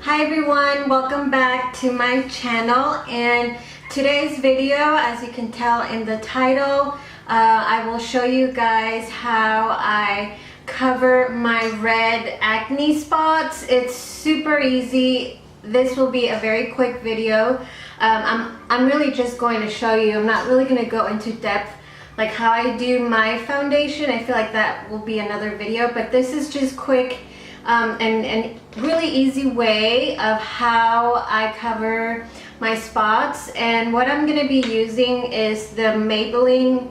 Hi everyone, welcome back to my channel. And today's video, as you can tell in the title, I will show you guys how I cover my red acne spots. It's super easy. This will be a very quick video. I'm really just going to show you. I'm not really going to go into depth like how I do my foundation. I feel like that will be another video, but this is just quick and really easy way of how I cover my spots. And what I'm going to be using is the Maybelline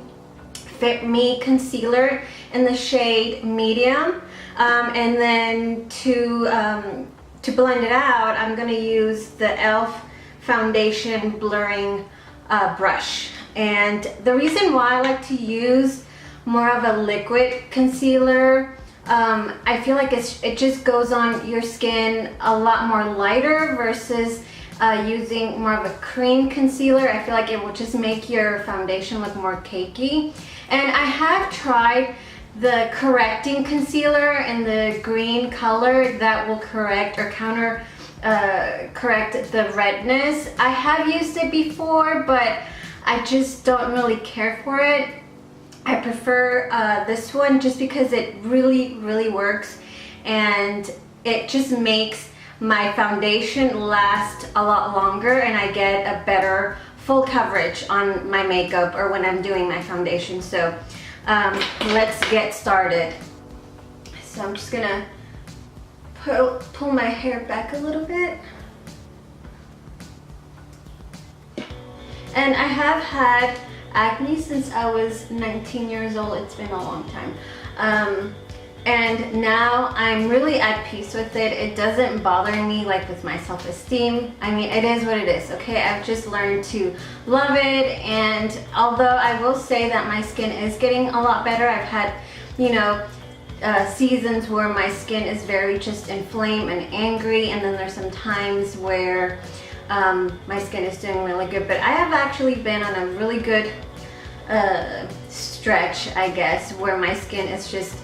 Fit Me concealer in the shade medium, and then to blend it out, I'm going to use the e.l.f. foundation blurring brush. And the reason why I like to use more of a liquid concealer, I feel like it just goes on your skin a lot more lighter versus using more of a cream concealer. I feel like it will just make your foundation look more cakey. And I have tried the correcting concealer in the green color that will correct or counter correct the redness. I have used it before, but I just don't really care for it. I prefer this one just because it really works, and it just makes my foundation last a lot longer, and I get a better full coverage on my makeup or when I'm doing my foundation. So let's get started. So I'm just gonna pull my hair back a little bit. And I have had acne since I was 19 years old. It's been a long time. And now I'm really at peace with it. It doesn't bother me like with my self-esteem. I mean, it is what it is, okay? I've just learned to love it. And although I will say that my skin is getting a lot better, I've had, you know, seasons where my skin is very just inflamed and angry, and then there's some times where my skin is doing really good. But I have actually been on a really good stretch, I guess, where my skin is just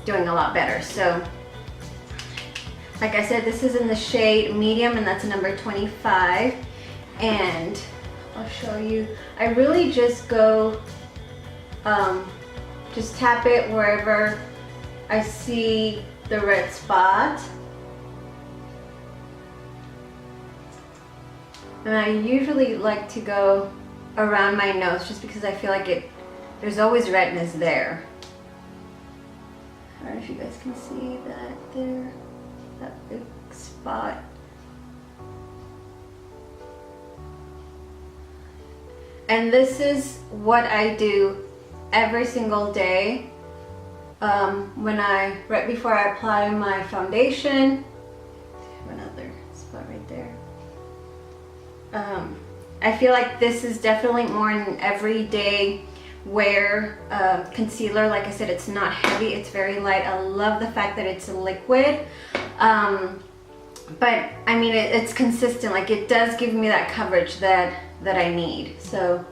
doing a lot better. So like I said, this is in the shade medium, and that's number 25. And I'll show you. I really just go just tap it wherever I see the red spot. And I usually like to go around my nose just because I feel like there's always redness there. I don't know if you guys can see that there, that big spot. And this is what I do every single day right before I apply my foundation. Another spot right there. I feel like this is definitely more an everyday wear concealer. Like I said, it's not heavy, it's very light. I love the fact that it's a liquid, but I mean it's consistent. Like, it does give me that coverage that I need. So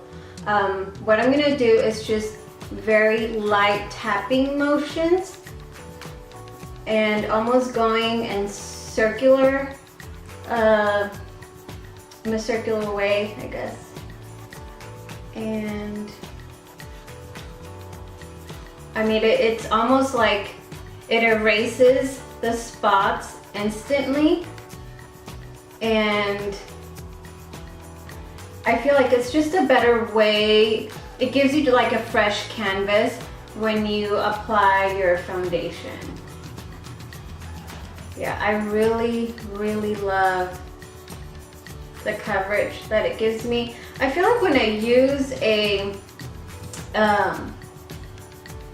what I'm gonna do is just very light tapping motions and almost going in circular in a circular way, I guess. And I mean, it's almost like it erases the spots instantly, and I feel like it's just a better way. It gives you like a fresh canvas when you apply your foundation. Yeah, I really love the coverage that it gives me. I feel like when I use a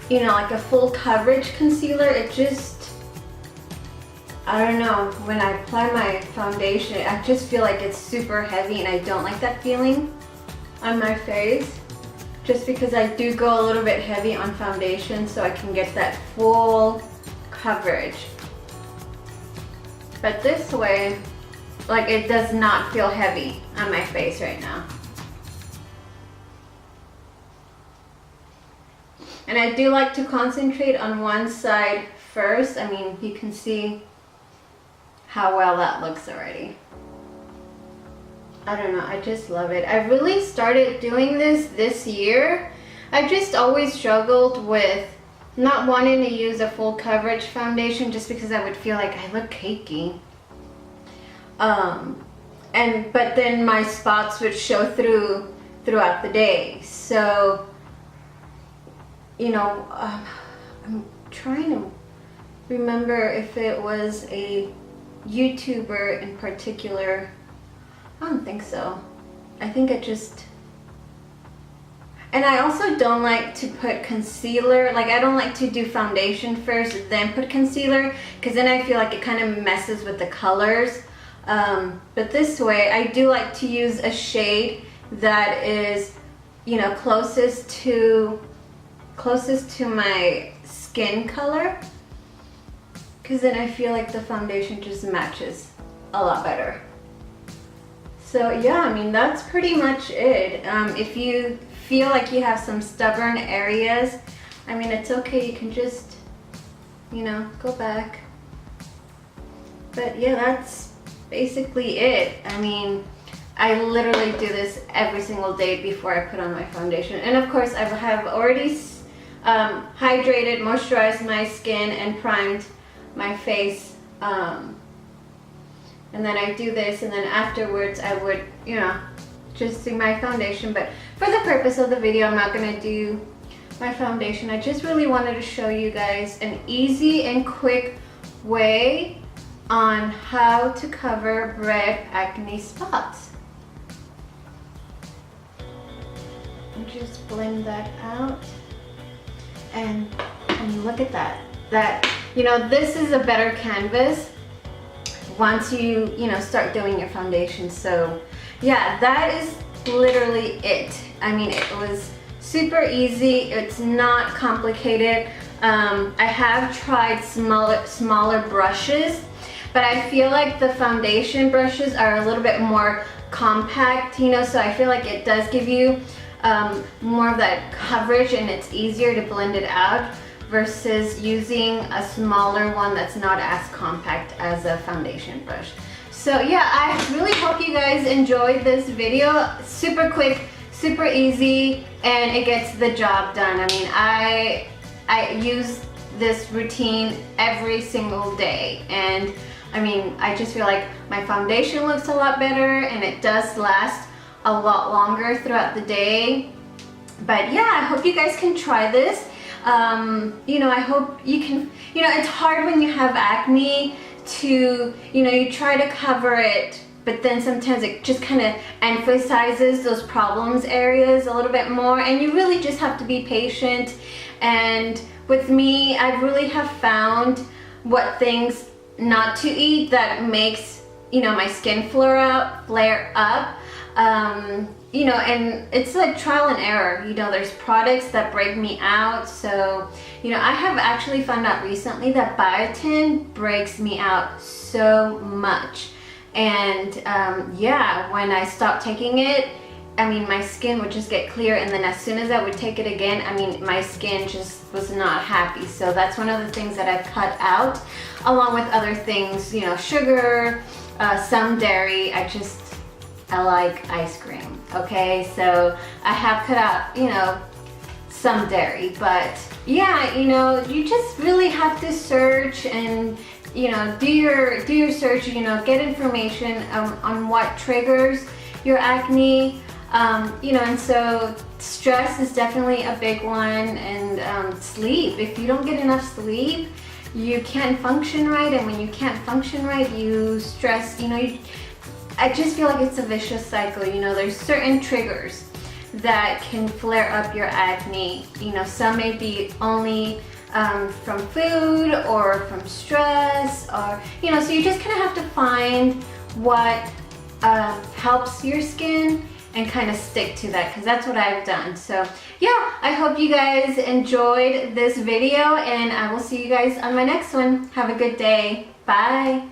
you know, like a full coverage concealer, it just, I don't know, when I apply my foundation, I just feel like it's super heavy, and I don't like that feeling on my face, just because I do go a little bit heavy on foundation so I can get that full coverage. But this way, like, it does not feel heavy on my face right now. And I do like to concentrate on one side first. I mean, you can see how well that looks already. I don't know, I just love it. I really started doing this year. I've just always struggled with not wanting to use a full coverage foundation just because I would feel like I look cakey. But then my spots would show throughout the day. So, you know, I'm trying to remember if it was a YouTuber in particular. I don't think so. I think it just... And I also don't like to put concealer, like I don't like to do foundation first, then put concealer, because then I feel like it kind of messes with the colors. But this way, I do like to use a shade that is, you know, closest to my skin color, because then I feel like the foundation just matches a lot better. So yeah, I mean, that's pretty much it. If you feel like you have some stubborn areas, I mean, it's okay, you can just, you know, go back. But yeah, that's basically it. I mean, I literally do this every single day before I put on my foundation. And of course, I have already hydrated, moisturized my skin, and primed my face. And then I do this, and then afterwards I would, you know, just do my foundation. But for the purpose of the video, I'm not gonna do my foundation. I just really wanted to show you guys an easy and quick way on how to cover red acne spots. And just blend that out. And look at that. You know, this is a better canvas once you know, start doing your foundation. So yeah, that is literally it. I mean, it was super easy. It's not complicated. I have tried smaller brushes, but I feel like the foundation brushes are a little bit more compact, you know, so I feel like it does give you more of that coverage, and it's easier to blend it out versus using a smaller one that's not as compact as a foundation brush. So yeah, I really hope you guys enjoyed this video. Super quick, super easy, and it gets the job done. I mean, I use this routine every single day, and I mean, I just feel like my foundation looks a lot better, and it does last a lot longer throughout the day. But yeah, I hope you guys can try this. You know, I hope you can, you know, it's hard when you have acne to, you know, you try to cover it, but then sometimes it just kind of emphasizes those problems areas a little bit more, and you really just have to be patient. And with me, I really have found what things not to eat that makes, you know, my skin flare up. You know, and it's like trial and error. You know, there's products that break me out. So, you know, I have actually found out recently that biotin breaks me out so much. And yeah, when I stopped taking it, I mean, my skin would just get clear, and then as soon as I would take it again, I mean, my skin just was not happy. So that's one of the things that I've cut out, along with other things, you know, sugar, some dairy. I like ice cream, okay? So I have cut out, you know, some dairy, but yeah, you know, you just really have to search and, you know, do your search, you know, get information on what triggers your acne, you know, and so stress is definitely a big one, and sleep. If you don't get enough sleep, you can't function right, and when you can't function right, you stress, you know, I just feel like it's a vicious cycle. You know, there's certain triggers that can flare up your acne. You know, some may be only from food or from stress, or, you know, so you just kind of have to find what helps your skin and kind of stick to that, because that's what I've done. So yeah, I hope you guys enjoyed this video, and I will see you guys on my next one. Have a good day. Bye.